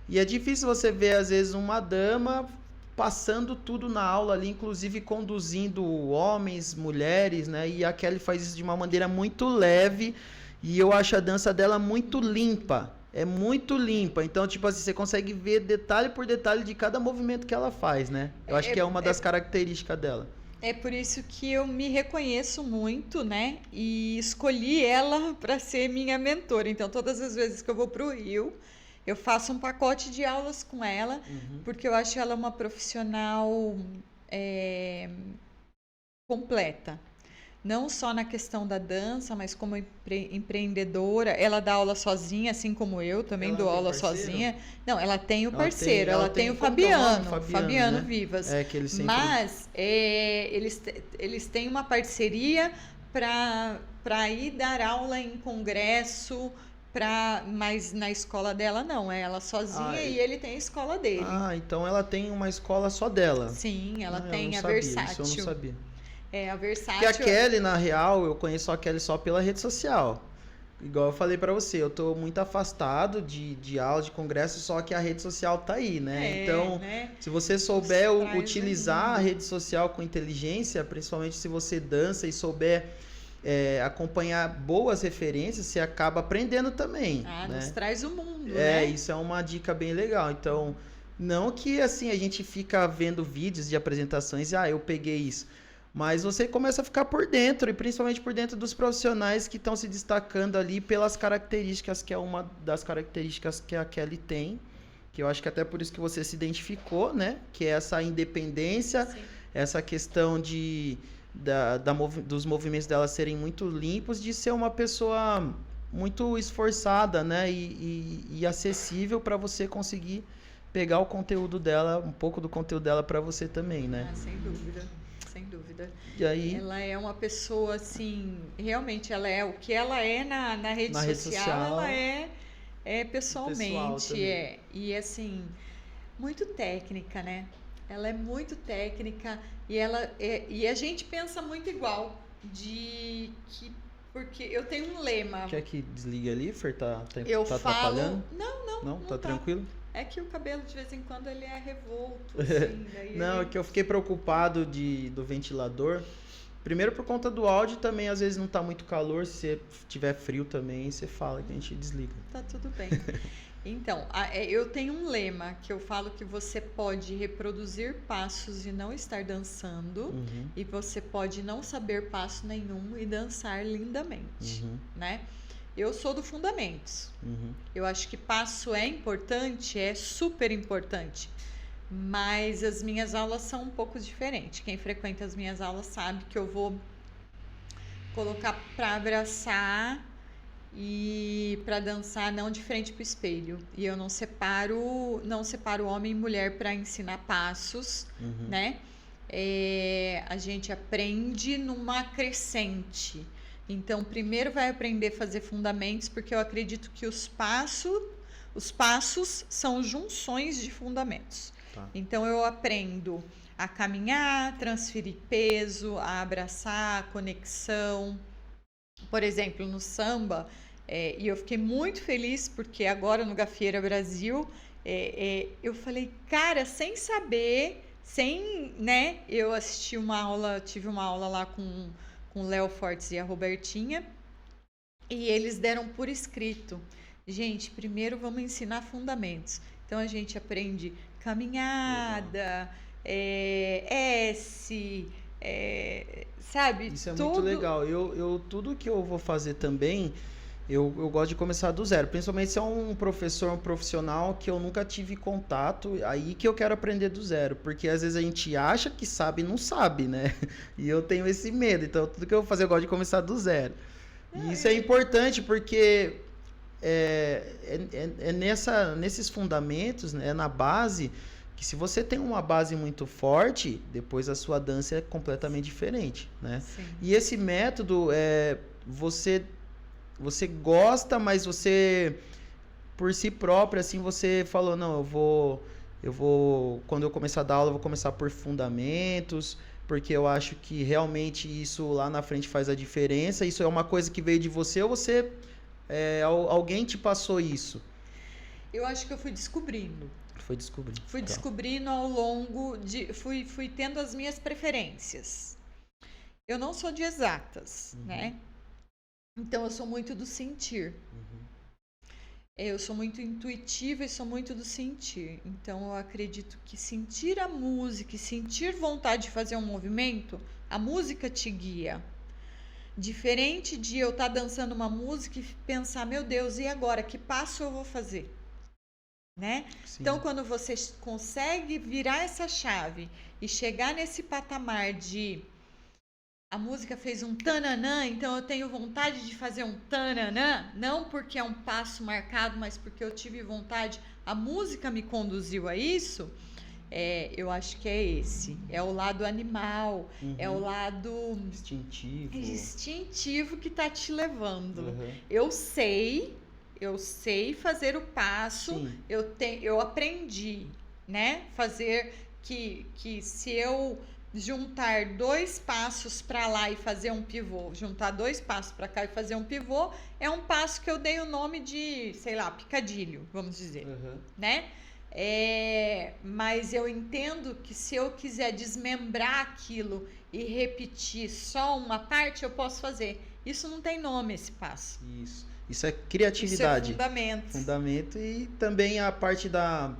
E é difícil você ver, às vezes, uma dama passando tudo na aula ali, inclusive conduzindo homens, mulheres, né? E a Kelly faz isso de uma maneira muito leve e eu acho a dança dela muito limpa. É muito limpa. Então, tipo assim, você consegue ver detalhe por detalhe de cada movimento que ela faz, né? Eu acho que é uma das características dela. É por isso que eu me reconheço muito, né? E escolhi ela para ser minha mentora. Então, todas as vezes que eu vou para o Rio, eu faço um pacote de aulas com ela, porque eu acho ela uma profissional completa. Não só na questão da dança, mas como empreendedora. Ela dá aula sozinha, assim como eu também Ela dou tem aula parceiro? sozinha. Não, ela tem o Ela parceiro, tem- ela ela tem tem o como que é o nome? Fabiano, Fabiano, né? Vivas. É que ele sempre... Mas eles têm uma parceria para ir dar aula em congresso, mas na escola dela não, é ela sozinha e ele tem a escola dele. Ah, então ela tem uma escola só dela. Sim, ela Ah, eu tem não a sabia, Versátil. Isso eu não sabia. É, a Versátil. Porque a Kelly, na real, eu conheço a Kelly só pela rede social. Igual eu falei pra você, eu tô muito afastado de aula, de congresso, só que a rede social tá aí, né? Então, né? se você souber Traz utilizar ainda. a rede social com inteligência, principalmente se você dança e souber acompanhar boas referências, você acaba aprendendo também. Ah, né? nos traz o mundo, É, né? isso é uma dica bem legal. Então, não que assim a gente fica vendo vídeos de apresentações e eu peguei isso. Mas você começa a ficar por dentro, e principalmente por dentro dos profissionais que estão se destacando ali pelas características, que é uma das características que a Kelly tem, que eu acho que até por isso que você se identificou, né? Que é essa independência, Sim. essa questão dos movimentos dela serem muito limpos, de ser uma pessoa muito esforçada, né? E acessível para você conseguir pegar o conteúdo dela, um pouco do conteúdo dela para você também, né? Ah, sem dúvida, sem dúvida. E aí, Ela é uma pessoa, assim, realmente, ela é o que ela é na rede Na rede social, social, ela é pessoalmente, também. E, assim, muito técnica, né? Ela é muito técnica e a gente pensa muito igual, porque eu tenho um lema. quer que desligue ali, Fer? Tá Eu atrapalhando? falo. Não, tá tranquilo? É que o cabelo de vez em quando ele é revolto, assim, daí Não, é ele... que eu fiquei preocupado do ventilador. Primeiro por conta do áudio também, às vezes não tá muito calor. Se você tiver frio também, você fala que a gente desliga. Tá tudo bem. Então, eu tenho um lema que eu falo que você pode reproduzir passos e não estar dançando, Uhum, e você pode não saber passo nenhum e dançar lindamente, uhum, né? Eu sou do Fundamentos. uhum. Eu acho que passo é importante, é super importante. Mas as minhas aulas são um pouco diferentes. Quem frequenta as minhas aulas sabe que eu vou colocar para abraçar e para dançar não de frente para o espelho. E eu não separo homem e mulher para ensinar passos, Uhum. né? A gente aprende numa crescente. Então, primeiro vai aprender a fazer fundamentos, porque eu acredito que os passos são junções de fundamentos. Tá. Então, eu aprendo a caminhar, transferir peso, a abraçar, a conexão. Por exemplo, no samba, e eu fiquei muito feliz, porque agora no Gafieira Brasil, eu falei, cara, sem saber, né? Eu assisti tive uma aula lá com o Léo Fortes e a Robertinha, e eles deram por escrito. Gente, primeiro vamos ensinar fundamentos. Então, a gente aprende caminhada, sabe? Isso é tudo. muito legal. Tudo que eu vou fazer também, eu gosto de começar do zero. Principalmente se é um professor, um profissional que eu nunca tive contato, aí que eu quero aprender do zero. Porque às vezes a gente acha que sabe e não sabe, né? E eu tenho esse medo. Então, tudo que eu vou fazer, eu gosto de começar do zero. E isso é importante porque nesses fundamentos, né, na base, que se você tem uma base muito forte, depois a sua dança é completamente diferente, né? Sim. E esse método, você gosta, mas você, por si próprio, assim, você falou, não, eu vou, quando eu começar a dar aula, eu vou começar por fundamentos, porque eu acho que realmente isso lá na frente faz a diferença. Isso é uma coisa que veio de você ou alguém te passou isso? Eu acho que eu fui descobrindo. Foi descobrir. Fui Tá. descobrindo ao longo de... Fui tendo as minhas preferências. Eu não sou de exatas, né? Então, eu sou muito do sentir. Eu sou muito intuitiva e sou muito do sentir. Então, eu acredito que sentir a música e sentir vontade de fazer um movimento, a música te guia. Diferente de eu estar dançando uma música e pensar, meu Deus, e agora? Que passo eu vou fazer? Né? Sim. Então, quando você consegue virar essa chave e chegar nesse patamar de a música fez um tananã, então eu tenho vontade de fazer um tananã, não porque é um passo marcado, mas porque eu tive vontade, a música me conduziu a isso, eu acho que é esse. É o lado animal, é o lado instintivo que tá te levando. Eu sei fazer o passo, eu aprendi, né? Fazer que se eu juntar 2 passos para lá e fazer um pivô, juntar 2 passos para cá e fazer um pivô, é um passo que eu dei o nome de, sei lá, picadilho, vamos dizer, né? Mas eu entendo que se eu quiser desmembrar aquilo e repetir só uma parte, eu posso fazer. Isso não tem nome, esse passo. Isso é criatividade. Isso é fundamento. E também a parte da...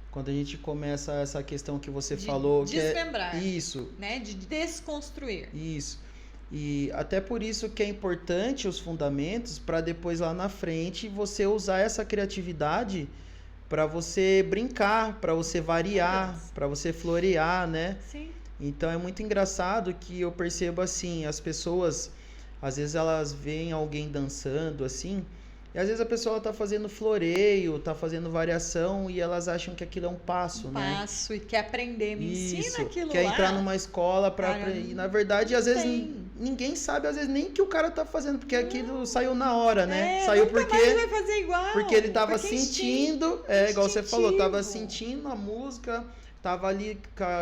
Quando a gente começa essa questão que você falou... Desmembrar. Que é isso. Né? De desconstruir. Isso. E até por isso que é importante os fundamentos, para depois lá na frente você usar essa criatividade para você brincar, para você variar, para você florear, né? Sim. Então é muito engraçado que eu percebo assim, as pessoas, às vezes elas veem alguém dançando assim, e às vezes a pessoa tá fazendo floreio, tá fazendo variação e elas acham que aquilo é um passo, né? Passo e quer aprender, me ensina aquilo quer lá. entrar numa escola e na verdade às vezes ninguém sabe, às vezes nem que o cara tá fazendo, porque aquilo saiu na hora, né? Saiu porque mais vai fazer igual. Porque ele tava sentindo, igual você falou, tava sentindo a música, tava ali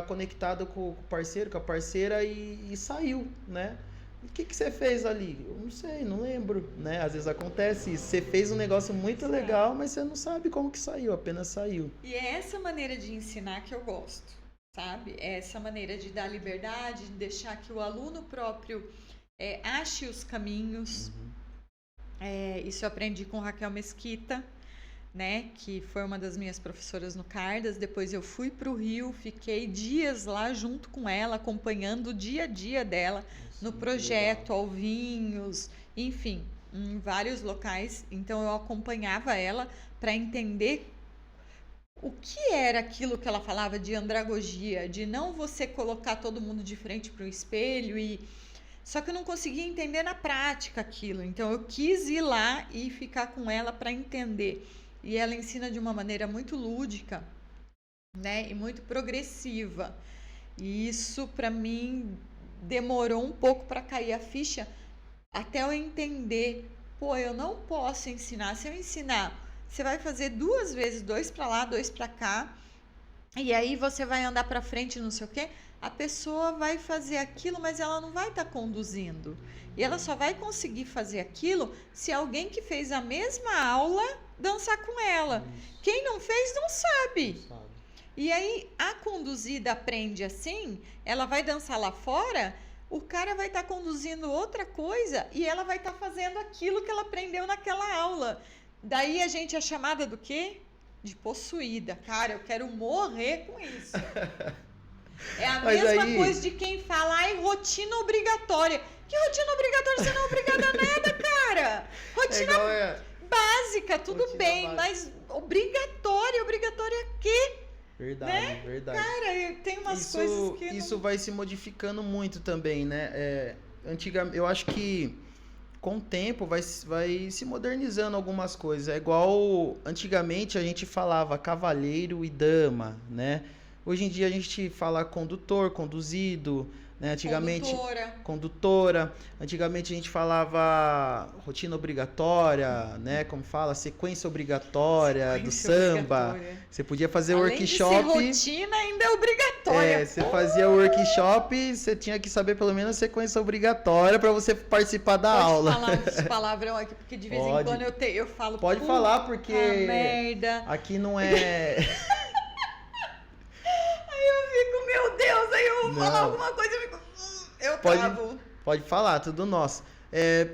conectado com o parceiro, com a parceira e saiu, né? O que você fez ali? Eu não sei, não lembro, né? Às vezes acontece isso. Você fez um negócio muito legal, mas você não sabe como que saiu, apenas saiu. E é essa maneira de ensinar que eu gosto, sabe? É essa maneira de dar liberdade, de deixar que o aluno próprio ache os caminhos. Isso eu aprendi com Raquel Mesquita, né? Que foi uma das minhas professoras no Cardas. Depois eu fui para o Rio, fiquei dias lá junto com ela, acompanhando o dia a dia dela. No projeto, Alvinhos, enfim, em vários locais. Então eu acompanhava ela para entender o que era aquilo que ela falava de andragogia, de não você colocar todo mundo de frente para o espelho só que eu não conseguia entender na prática aquilo. Então eu quis ir lá e ficar com ela para entender. E ela ensina de uma maneira muito lúdica, né, e muito progressiva. E isso para mim demorou um pouco para cair a ficha até eu entender, eu não posso ensinar. Se eu ensinar, você vai fazer 2 vezes, 2 para lá, 2 para cá, e aí você vai andar para frente, não sei o quê, a pessoa vai fazer aquilo, mas ela não vai estar conduzindo. E ela só vai conseguir fazer aquilo se alguém que fez a mesma aula dançar com ela. Quem não fez não sabe. E aí, a conduzida aprende assim, ela vai dançar lá fora, o cara vai estar conduzindo outra coisa e ela vai estar fazendo aquilo que ela aprendeu naquela aula. Daí a gente é chamada do quê? De possuída. Cara, eu quero morrer com isso. É a mesma coisa de quem fala, rotina obrigatória. Que rotina obrigatória? Você não é obrigada a nada, cara. Rotina básica, tudo bem, mas obrigatória quê? Verdade, né? Verdade. Cara, tem umas coisas que isso vai se modificando muito também, né? Antigamente, eu acho que com o tempo vai se modernizando algumas coisas. É igual antigamente a gente falava cavalheiro e dama, né? Hoje em dia a gente fala condutor, conduzido, né? Antigamente, Condutora. condutora. Antigamente a gente falava rotina obrigatória, né? Como fala, sequência obrigatória do Sequência samba. obrigatória. Você podia fazer Além workshop. de ser rotina, ainda é obrigatória. Você fazia workshop, você tinha que saber pelo menos a sequência obrigatória para você participar da aula. Pode falar uns palavrão aqui, porque de vez em Pode. quando eu falo. Pode "Puta falar, porque merda. aqui não é. Aí eu fico, meu Deus, aí eu vou Não. falar alguma coisa e fico. Eu Pode- travo. Pode falar, tudo nosso.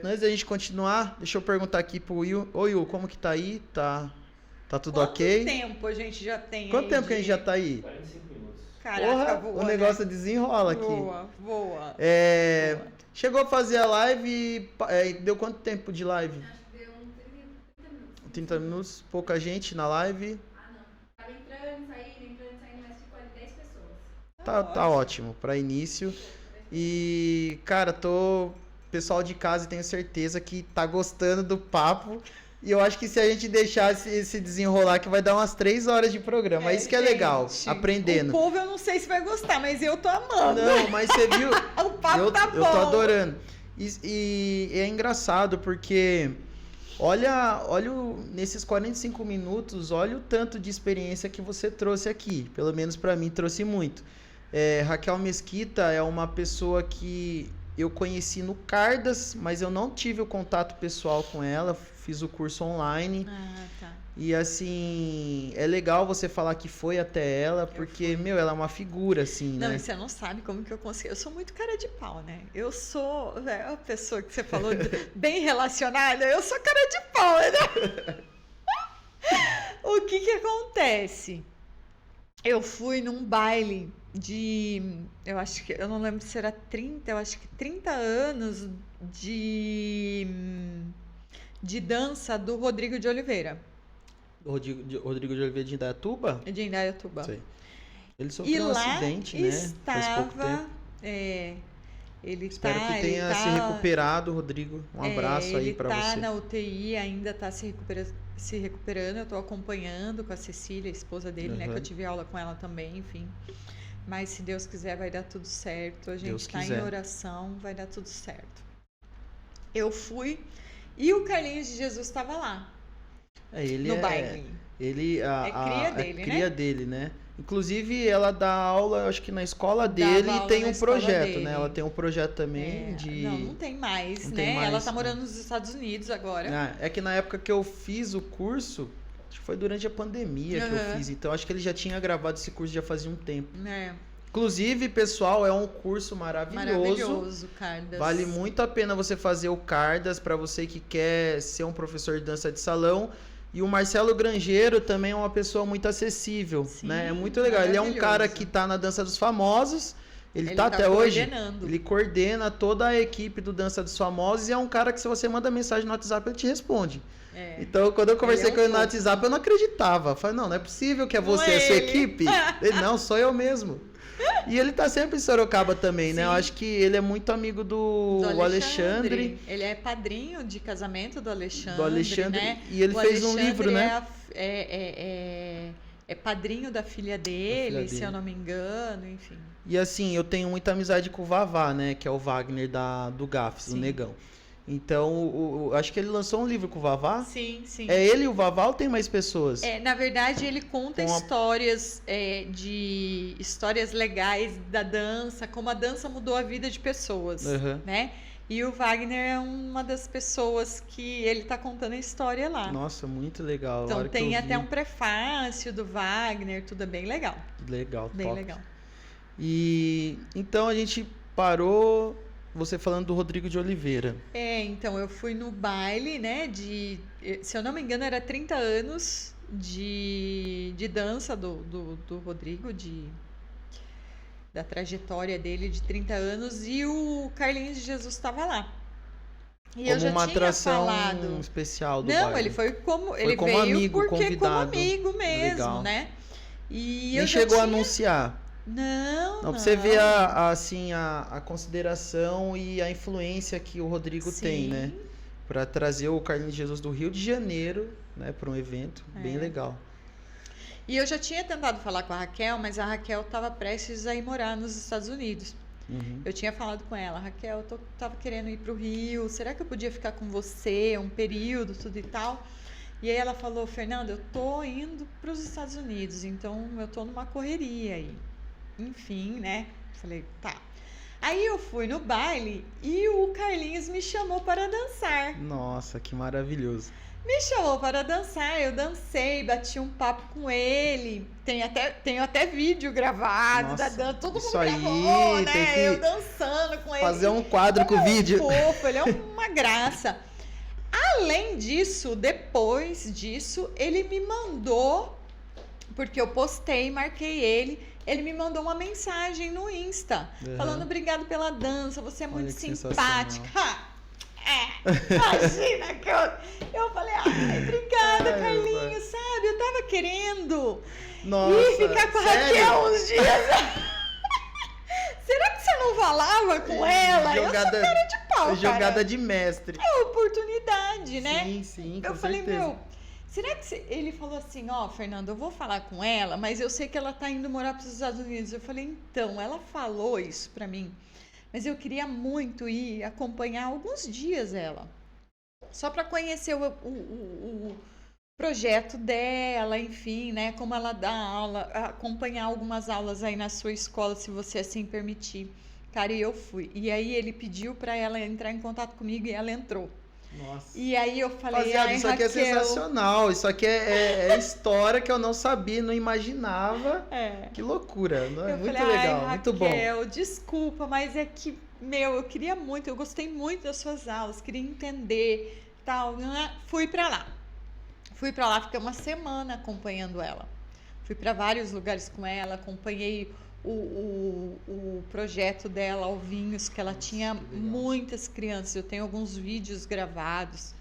Antes da gente continuar, deixa eu perguntar aqui pro Will. Ô Will, como que tá aí? Tá tudo Quanto ok? tempo a gente já tem? Quanto aí tempo que a gente já tá aí? 45 minutos. Caraca, Porra, voa, o negócio desenrola aqui. Voa, voa. Voa. Chegou a fazer a live, deu quanto tempo de live? Acho que deu uns 30 minutos. 30 minutos, pouca gente na live. Ah, não. Tava entrando, saindo, mas ficou ali 10 pessoas. Tá ótimo para início. E, cara, pessoal de casa, tenho certeza que tá gostando do papo. E eu acho que se a gente deixar esse desenrolar, que vai dar umas 3 horas de programa. Isso que é legal, gente, aprendendo. O povo eu não sei se vai gostar, mas eu tô amando. Não, mas você viu? O papo tá bom. Eu tô adorando. E é engraçado porque nesses 45 minutos, olha o tanto de experiência que você trouxe aqui. Pelo menos pra mim trouxe muito. Raquel Mesquita é uma pessoa que eu conheci no Cardas, mas eu não tive o contato pessoal com ela. Fiz o curso online. Ah, tá. E assim, é legal você falar que foi até ela, porque, ela é uma figura, assim, Não, né? e você não sabe como que eu consegui. Eu sou muito cara de pau, né? Eu sou a pessoa que você falou bem relacionada. Eu sou cara de pau, né? O que acontece? Eu fui num baile eu acho que, eu não lembro se era 30, eu acho que 30 anos de dança do Rodrigo de Oliveira, Rodrigo de Oliveira de Indaiatuba? de Indaiatuba. Sei. Ele E sofreu um lá acidente, né? Faz pouco tempo. Ele Espero tá, que tenha se recuperado, Rodrigo. Um abraço aí pra Ele tá você. na UTI, ainda tá se recuperando. Eu tô acompanhando com a Cecília, a esposa dele, né? Que eu Uhum. tive aula com ela também, enfim. Mas se Deus quiser, vai dar tudo certo. A gente Deus tá quiser. em oração, vai dar tudo certo. Eu fui e o Carlinhos de Jesus estava lá, Ele no baile. Ele, cria dele, cria né? dele, né? Inclusive, ela dá aula, acho que na escola Dava dele, aula e tem na um escola projeto, dele. né? Ela tem um projeto também de... Não tem mais, Não né? tem mais, Ela tá né? morando nos Estados Unidos agora. É que na época que eu fiz o curso, acho que foi durante a pandemia que eu Uhum. fiz. Então, acho que ele já tinha gravado esse curso já fazia um tempo. É, Inclusive, pessoal, é um curso maravilhoso, Cardas. Vale muito a pena você fazer o Cardas para você que quer ser um professor de dança de salão. E o Marcelo Grangeiro também é uma pessoa muito acessível, Sim, né? É muito legal. Ele é um cara maravilhoso. que tá na Dança dos Famosos. Ele tá tá até hoje. coordenando. Ele coordena toda a equipe do Dança dos Famosos e é um cara que se você manda mensagem no WhatsApp, ele te responde. É. Então, quando eu conversei Ele é um com ele no fofo. WhatsApp, eu não acreditava. Eu falei, não é possível que é Não você, é a sua ele. equipe. Ele, não, sou eu mesmo. E ele tá sempre em Sorocaba também, né? Sim. Eu acho que ele é muito amigo do Alexandre. Ele é padrinho de casamento do Alexandre. Do Alexandre. Né? E ele O fez um Alexandre livro, né? É padrinho da filha dele, se dele. eu não me engano, enfim. E assim, eu tenho muita amizade com o Vavá, né? Que é o Wagner do Gafes, do Sim. Negão. Então, acho que ele lançou um livro com o Vavá. Sim, sim. É ele e o Vavá ou tem mais pessoas? Na verdade, ele conta Com a- histórias legais da dança, como a dança mudou a vida de pessoas, Uhum. né? E o Wagner é uma das pessoas que ele tá contando a história lá. Nossa, muito legal. A Então hora que tem eu até vi, um prefácio do Wagner, tudo é bem legal, Legal, bem top. legal. E então a gente parou, você falando do Rodrigo de Oliveira. Então eu fui no baile, né, se eu não me engano era 30 anos de dança do Rodrigo, da trajetória dele de 30 anos, e o Carlinhos de Jesus estava lá. E eu Como já uma tinha atração falado. especial do Não, baile. ele foi como Foi ele como veio amigo, porque como convidado. amigo mesmo, Legal. né? E Nem eu já chegou a tinha... anunciar. Não, Não, pra você ver a consideração e a influência que o Rodrigo tem, Sim. né? Pra trazer o Carlinhos de Jesus do Rio de Janeiro, né, para um evento bem É. legal. E eu já tinha tentado falar com a Raquel, mas a Raquel estava prestes a ir morar nos Estados Unidos. Uhum. Eu tinha falado com ela, Raquel, tava querendo ir pro Rio, será que eu podia ficar com você um período, tudo e tal? E aí ela falou, Fernanda, eu tô indo para os Estados Unidos, então eu tô numa correria aí. Enfim, né? Falei, tá. Aí eu fui no baile e o Carlinhos me chamou para dançar. Nossa, que maravilhoso. Me chamou para dançar, eu dancei, bati um papo com ele. Tenho até vídeo gravado Nossa, da dança, todo mundo isso aí gravou, tem né? que Eu dançando com ele. Fazer um quadro com o vídeo. Fofo, ele é uma graça. Além disso, depois disso, ele me mandou, porque eu postei, marquei ele me mandou uma mensagem no Insta, Uhum. falando obrigado pela dança, você é Olha muito que simpática. sensacional. Imagina que eu falei, ai, obrigada, Ai, meu Carlinhos, sabe? Eu tava querendo Nossa, ir ficar com a sério? Raquel uns dias. Será que você não falava com ela? Eu sou cara de pau, Jogada cara. de mestre. É oportunidade, né? Sim, sim, com Eu falei, certeza. meu, será que ele falou assim, ó, Fernando, eu vou falar com ela, mas eu sei que ela tá indo morar para os Estados Unidos. Eu falei, então, ela falou isso pra mim, mas eu queria muito ir acompanhar alguns dias ela, só para conhecer o projeto dela, enfim, né, como ela dá aula, acompanhar algumas aulas aí na sua escola, se você assim permitir. Cara, e eu fui. E aí ele pediu para ela entrar em contato comigo e ela entrou. Nossa. E aí eu falei, Rapaziada, ai, isso aqui é Raquel, sensacional. Isso aqui é história que eu não sabia, não imaginava. é. Que loucura. Não é Eu muito falei, legal, ai, muito bom. Raquel, desculpa, mas é que, meu, eu queria muito, eu gostei muito das suas aulas, queria entender, tal, né? Fui pra lá, fiquei uma semana acompanhando ela. Fui para vários lugares com ela, acompanhei o projeto dela, Alvinhos, que ela tinha que legal. muitas crianças. Eu tenho alguns vídeos gravados.